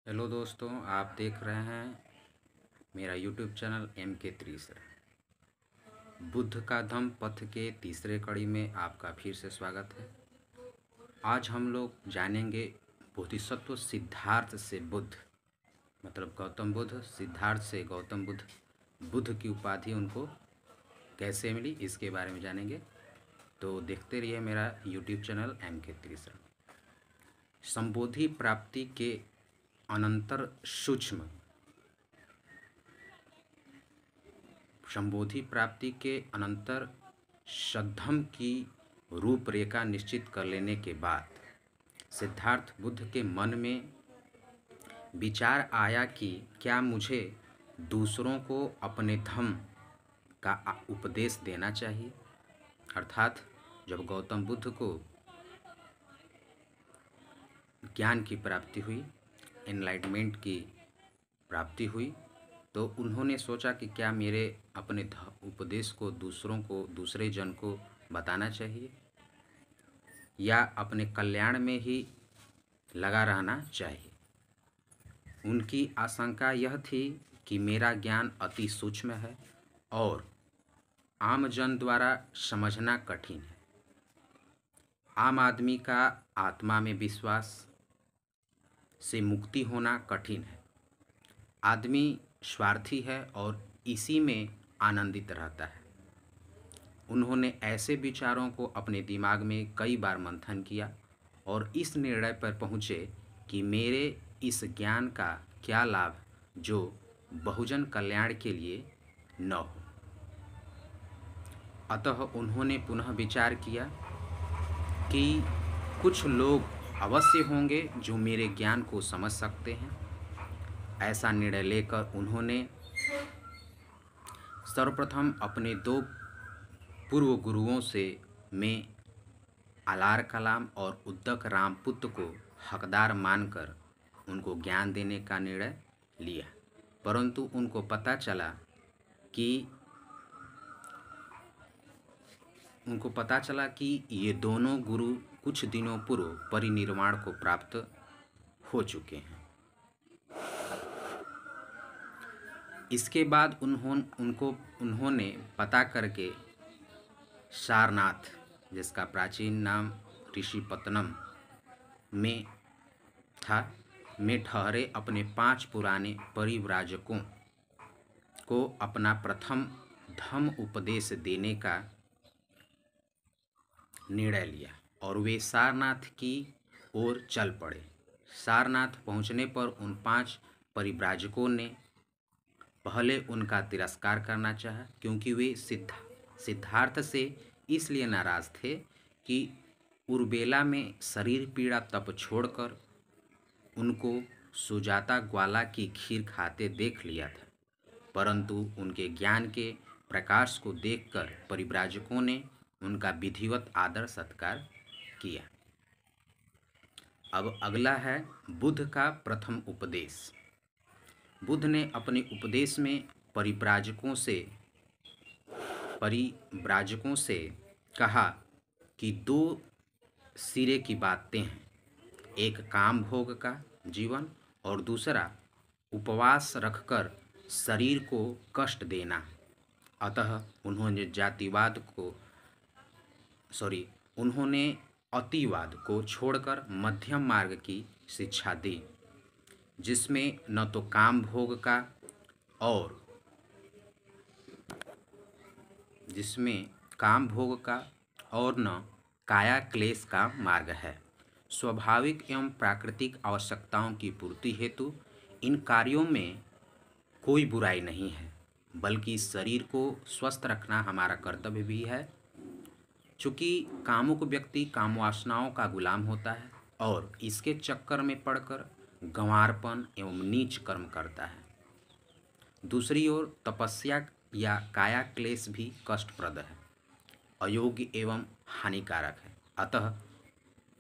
Hello दोस्तों, आप देख रहे हैं मेरा यूट्यूब चैनल MK त्रिसर। बुद्ध का धम्म पथ के तीसरे कड़ी में आपका फिर से स्वागत है। आज हम लोग जानेंगे बोधिसत्व सिद्धार्थ से बुद्ध, मतलब गौतम बुद्ध, सिद्धार्थ से गौतम बुद्ध, बुद्ध की उपाधि उनको कैसे मिली, इसके बारे में जानेंगे। तो देखते रहिए मेरा यूट्यूब चैनल MK त्रिसर। संबोधि प्राप्ति के अनंतर सूक्ष्म संबोधि प्राप्ति के अनंतर सद्धम की रूपरेखा निश्चित कर लेने के बाद सिद्धार्थ बुद्ध के मन में विचार आया कि क्या मुझे दूसरों को अपने धम्म का उपदेश देना चाहिए। अर्थात जब गौतम बुद्ध को ज्ञान की प्राप्ति हुई, एनलाइटमेंट की प्राप्ति हुई, तो उन्होंने सोचा कि क्या मेरे अपने उपदेश को दूसरे जन को बताना चाहिए या अपने कल्याण में ही लगा रहना चाहिए। उनकी आशंका यह थी कि मेरा ज्ञान अति सूक्ष्म है और आम जन द्वारा समझना कठिन है। आम आदमी का आत्मा में विश्वास से मुक्ति होना कठिन है। आदमी स्वार्थी है और इसी में आनंदित रहता है। उन्होंने ऐसे विचारों को अपने दिमाग में कई बार मंथन किया और इस निर्णय पर पहुँचे कि मेरे इस ज्ञान का क्या लाभ जो बहुजन कल्याण के लिए न हो। अतः उन्होंने पुनः विचार किया कि कुछ लोग अवश्य होंगे जो मेरे ज्ञान को समझ सकते हैं। ऐसा निर्णय लेकर उन्होंने सर्वप्रथम अपने दो पूर्व गुरुओं में आलार कलाम और उद्दक रामपुत्र को हकदार मानकर उनको ज्ञान देने का निर्णय लिया। परंतु उनको पता चला कि ये दोनों गुरु कुछ दिनों पूर्व परिनिर्वाण को प्राप्त हो चुके हैं। इसके बाद उन्होंने पता करके सारनाथ, जिसका प्राचीन नाम ऋषिपत्तनम में था, में ठहरे अपने 5 पुराने परिव्राजकों को अपना प्रथम धम्म उपदेश देने का निर्णय लिया और वे सारनाथ की ओर चल पड़े। सारनाथ पहुंचने पर उन 5 परिव्राजकों ने पहले उनका तिरस्कार करना चाहा, क्योंकि वे सिद्धार्थ से इसलिए नाराज थे कि उर्बेला में शरीर पीड़ा तप छोड़कर उनको सुजाता ग्वाला की खीर खाते देख लिया था। परंतु उनके ज्ञान के प्रकाश को देखकर परिव्राजकों ने उनका विधिवत आदर सत्कार किया। अब अगला है बुद्ध का प्रथम उपदेश। बुद्ध ने अपने उपदेश में परिव्राजकों से कहा कि 2 सिरे की बातें हैं, एक काम भोग का जीवन और दूसरा उपवास रखकर शरीर को कष्ट देना। अतः उन्होंने अतिवाद को छोड़कर मध्यम मार्ग की शिक्षा दी, जिसमें न तो काम भोग का और न काया क्लेश का मार्ग है। स्वाभाविक एवं प्राकृतिक आवश्यकताओं की पूर्ति हेतु इन कार्यों में कोई बुराई नहीं है, बल्कि शरीर को स्वस्थ रखना हमारा कर्तव्य भी है। चूँकि कामुक व्यक्ति कामवासनाओं का गुलाम होता है और इसके चक्कर में पड़कर गंवारपन एवं नीच कर्म करता है। दूसरी ओर तपस्या या काया क्लेश भी कष्टप्रद है, अयोग्य एवं हानिकारक है। अतः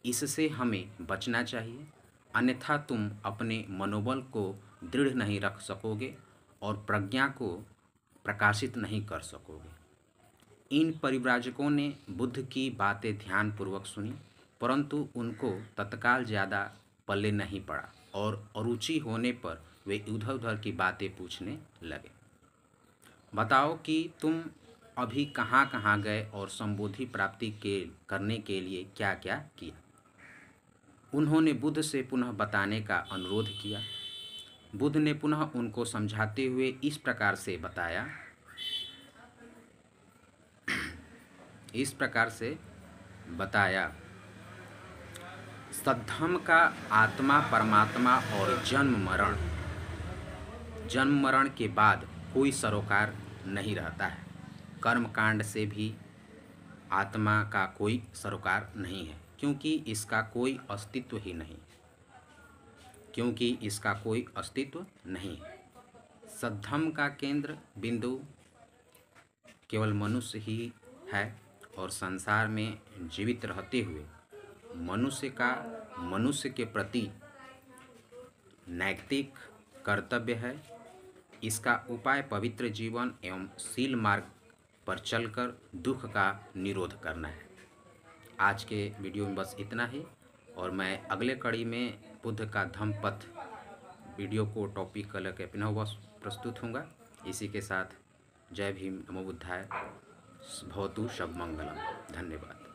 इससे हमें बचना चाहिए, अन्यथा तुम अपने मनोबल को दृढ़ नहीं रख सकोगे और प्रज्ञा को प्रकाशित नहीं कर सकोगे। इन परिव्राजकों ने बुद्ध की बातें ध्यानपूर्वक सुनी, परंतु उनको तत्काल ज़्यादा पल्ले नहीं पड़ा और अरुचि होने पर वे इधर उधर की बातें पूछने लगे। बताओ कि तुम अभी कहाँ कहाँ गए और संबोधि प्राप्ति के करने के लिए क्या क्या किया। उन्होंने बुद्ध से पुनः बताने का अनुरोध किया। बुद्ध ने पुनः उनको समझाते हुए इस प्रकार से बताया, सद्धम्म का आत्मा परमात्मा और जन्म मरण के बाद कोई सरोकार नहीं रहता है। कर्मकांड से भी आत्मा का कोई सरोकार नहीं है, क्योंकि इसका कोई अस्तित्व नहीं है। सद्धम्म का केंद्र बिंदु केवल मनुष्य ही है और संसार में जीवित रहते हुए मनुष्य के प्रति नैतिक कर्तव्य है। इसका उपाय पवित्र जीवन एवं शील मार्ग पर चलकर दुख का निरोध करना है। आज के वीडियो में बस इतना ही, और मैं अगले कड़ी में बुद्ध का धम्मपथ वीडियो को टॉपिक कर लेकर पुनः हुआ प्रस्तुत होऊंगा। इसी के साथ जय भीम, नमो बुद्धाय, भवतु शुभमंगलम। धन्यवाद।